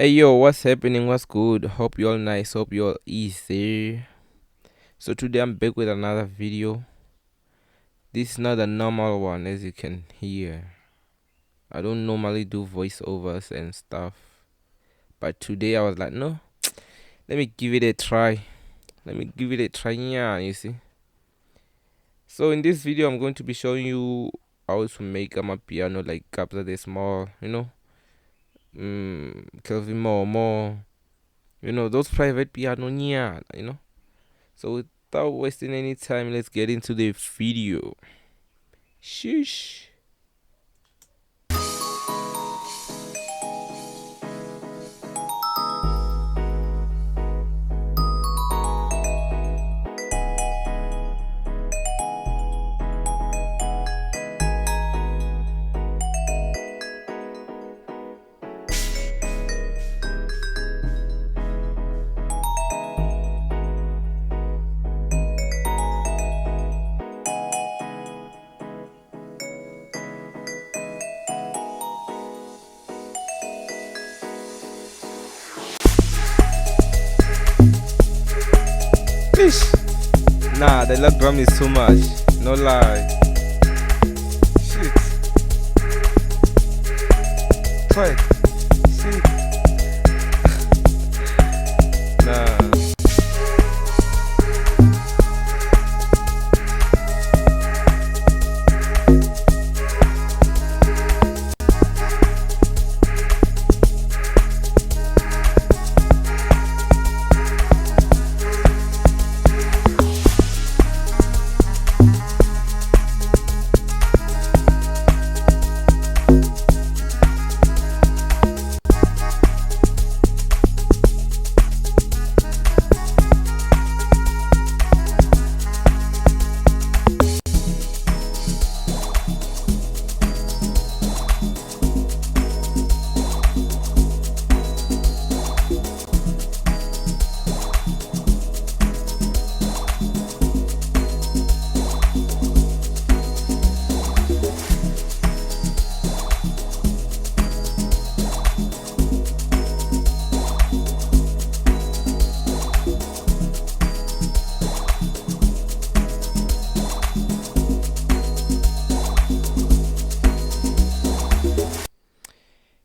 Hey yo, what's happening? What's good? Hope you all nice. Hope you all easy. So today I'm back with another video. This is not a normal one, as you can hear. I don't normally do voiceovers and stuff, but today I was like, no, let me give it a try. Yeah, you see. So in this video, I'm going to be showing you how to make Amapiano like Kabza the Small, Kelvin more, those private piano, yeah. So without wasting any time, let's get into the video. Sheesh. Fish. Nah, the log drum is too much. No lie. Shit. Try. Shit. Nah.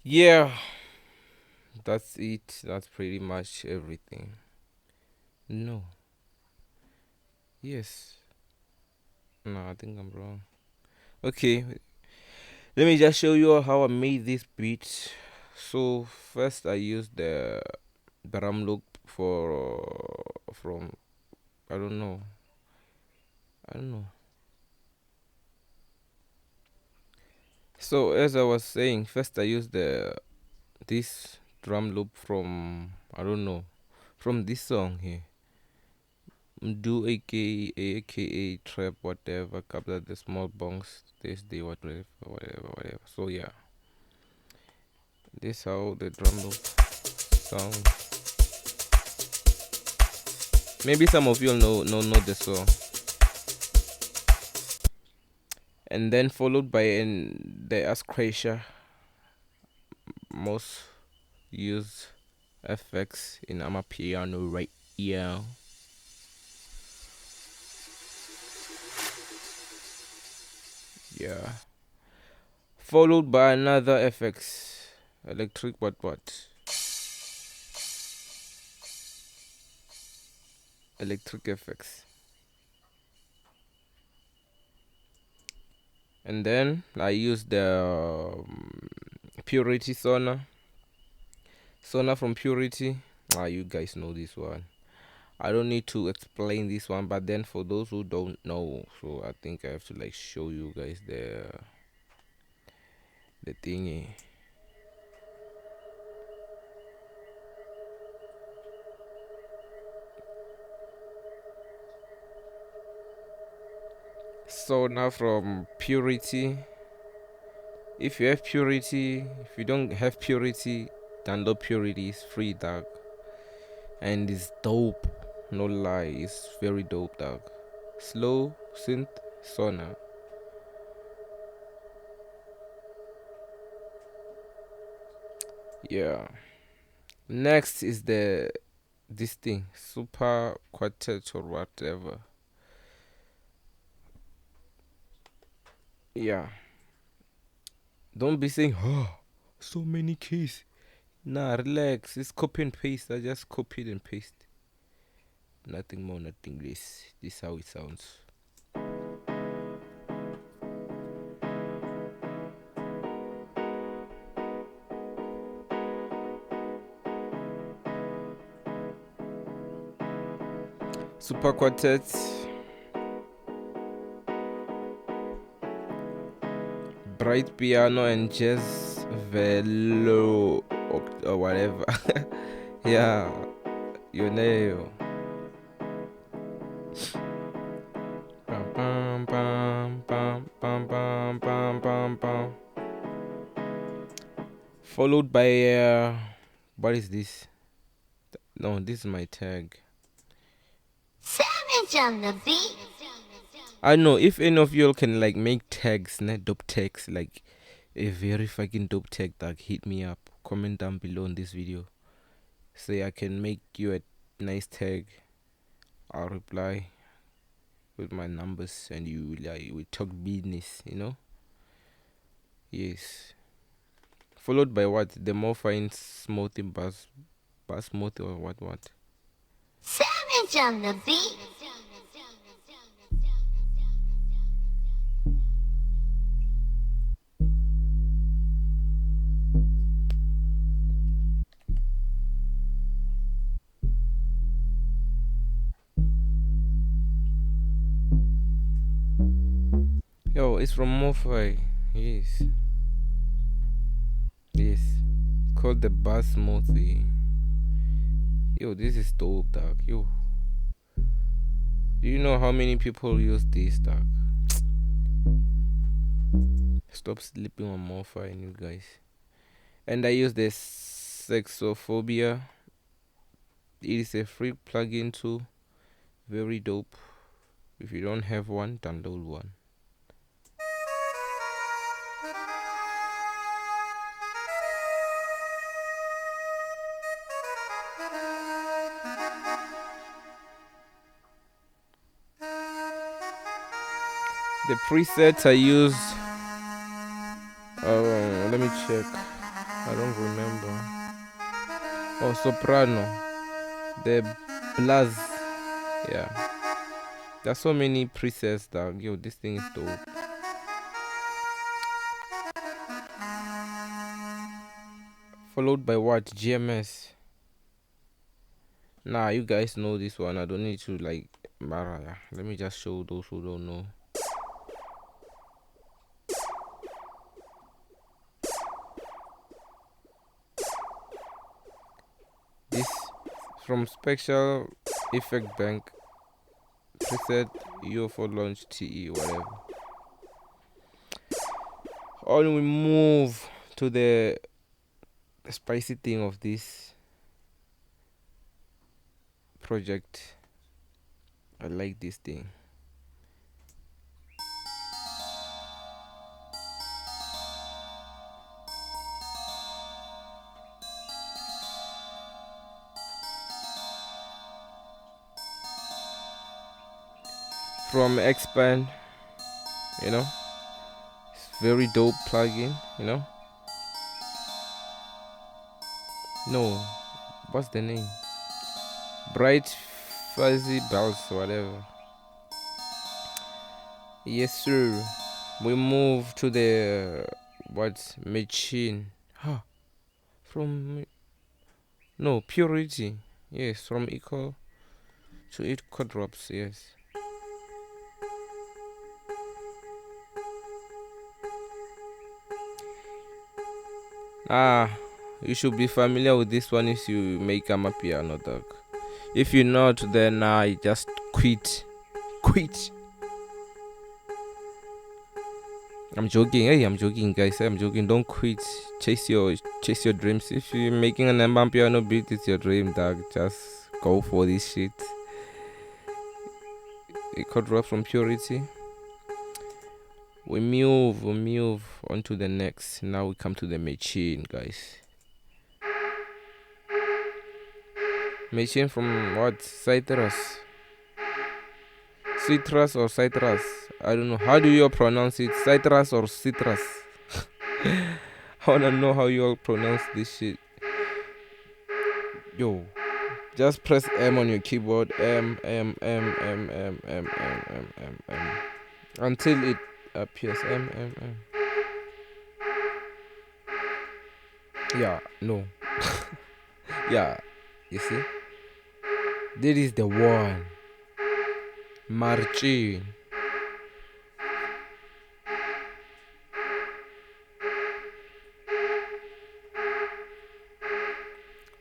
Yeah, that's it. That's pretty much everything. No. Yes. No, I think I'm wrong. Okay, let me just show you how I made this beat. So first I used the drum loop from I don't know. I don't know. So as I was saying, first I used this drum loop from I don't know, from this song here. Do aka trap whatever, Kabza the small bongs, this day whatever. So yeah, this how the drum loop sound. Maybe some of you know the song. And then followed by the Ascracia, most used effects in Amapiano right here. Yeah. Followed by another effects. Electric what? Electric effects. And then I use the Purity Sona. Sona from Purity. You guys know this one. I don't need to explain this one, but then for those who don't know, so I think I have to like show you guys the thingy. So now from Purity, if you have Purity, if you don't have Purity, download Purity. It's free, dog, and it's dope. No lie, it's very dope, dog. Slow synth Sona. Yeah. Next is this thing, super quartet or whatever. Yeah. Don't be saying, oh, so many keys. Nah, relax. It's copy and paste. I just copied and paste. Nothing more, nothing less. This is how it sounds. Super quartet, bright piano and jazz velo or whatever. Yeah, you know. Bum, bum, bum, bum, bum, bum, bum, bum. Followed by what is this? No, this is my tag. Savage on the beat. I don't know if any of y'all can like make tags, not dope tags, like a very fucking dope tag tag. Hit me up. Comment down below on this video. Say I can make you a nice tag. I'll reply with my numbers and you like we talk business, you know? Yes. Followed by what? The more fine smoothie bass smoothie or what? Savage on the beat. Yo, it's from Mofi. Yes. Yes. It's called the bass smoothie. Yo, this is dope, dog. Yo. Do you know how many people use this, dog? Stop sleeping on Mofi, you guys. And I use the Sexophobia. It is a free plugin too. Very dope. If you don't have one, download one. The presets I use, let me check. I don't remember. Oh, soprano. The blaz. Yeah. There's so many presets that yo, this thing is dope. Followed by what? GMS. Nah, you guys know this one. I don't need to like Mara. Let me just show those who don't know. This from Special Effect Bank. Preset U for launch TE whatever. On we move to the spicy thing of this project. I like this thing. From Expand, you know, it's very dope plugin, you know. No, what's the name? Bright Fuzzy Bells, whatever. Yes, sir. We move to the what machine? Huh? From no purity. Yes, from equal to equal drops. Yes. You should be familiar with this one if you make Amapiano, dog. If you're not, then just quit. Quit. I'm joking. Hey, I'm joking, guys. I'm joking. Don't quit. Chase your dreams. If you're making an Amapiano beat, it's your dream, dog. Just go for this shit. It could drop from purity. We move on to the next. Now we come to the machine, guys. May change from what? Citrus. Citrus or citrus? I don't know. How do you all pronounce it? Citrus or citrus? I wanna know how you all pronounce this shit. Yo, just press M on your keyboard. M until it appears. M. Yeah, no. Yeah, you see? This is the one. Marcin.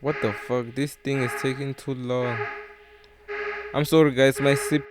What the fuck? This thing is taking too long. I'm sorry guys, my sip